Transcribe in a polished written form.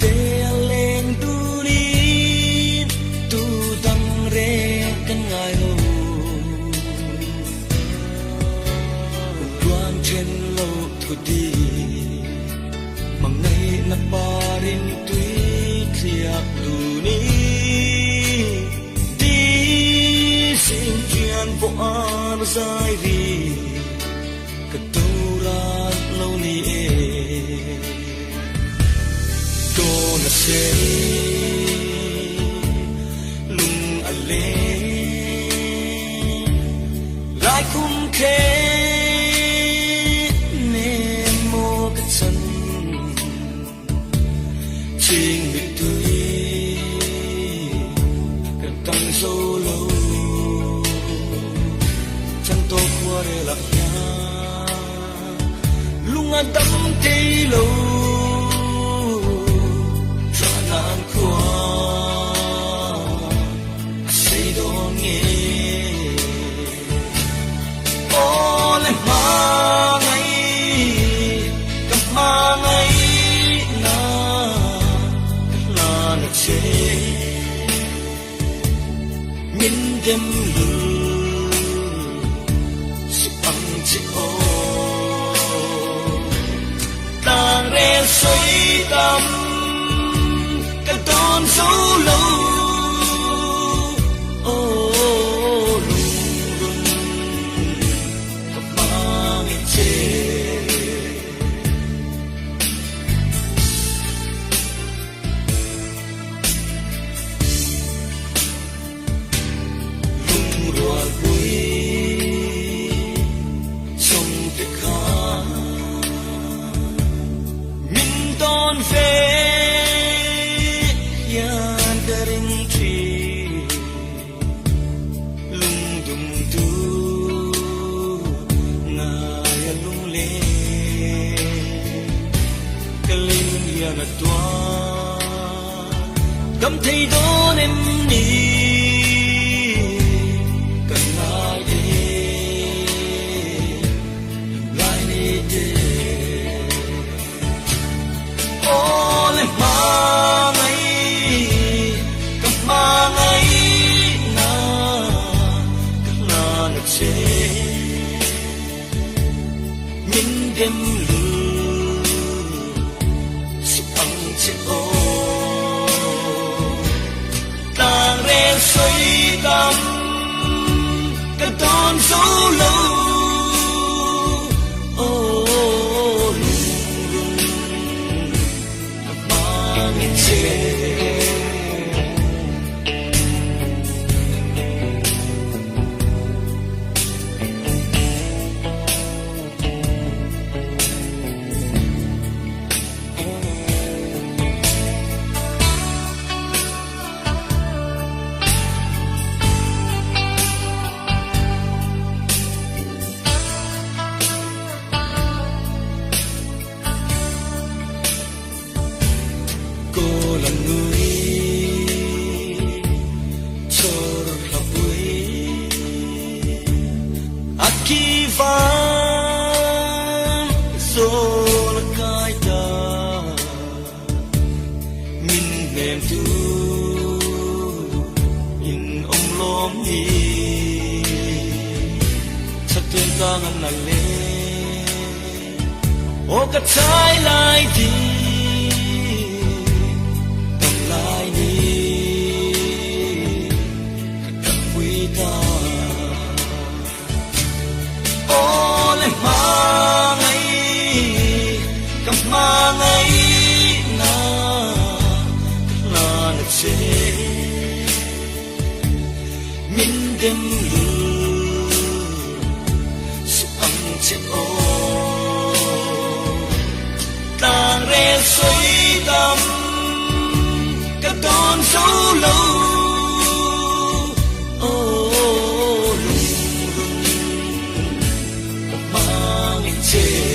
te leng tu ni tu dang re kan ngai ho quang chen lo thu di mang nei na parin tui thiak tu ni di sin chian po an sai ri ka tu ra lo ni e ko na se lung a le lai kum ke ne mo ka chan ching mi tui ka tang so lo chan to khwa re la ya lung a dam te lo tra nan khwa say don ye all in my min dem lu su ang chi o tang re soi tam ka don so lo o lu run ka ma ngi che ve yan daring tri lung dum tu ngaya lung le kaling yan atwa kam thei don em ni kan nai de nai ni de all in my kamangay na che min dem lu su ang che o tang re soi tam ka don so lo so la kai da min nem tu in om lom ni chat ten ka ngam na le o ka chai lai di tam lai ni ka pui da all in my kamangay na che min dem lu su ang che o tang re soi tam ka don so lo oh lung lung kamangay che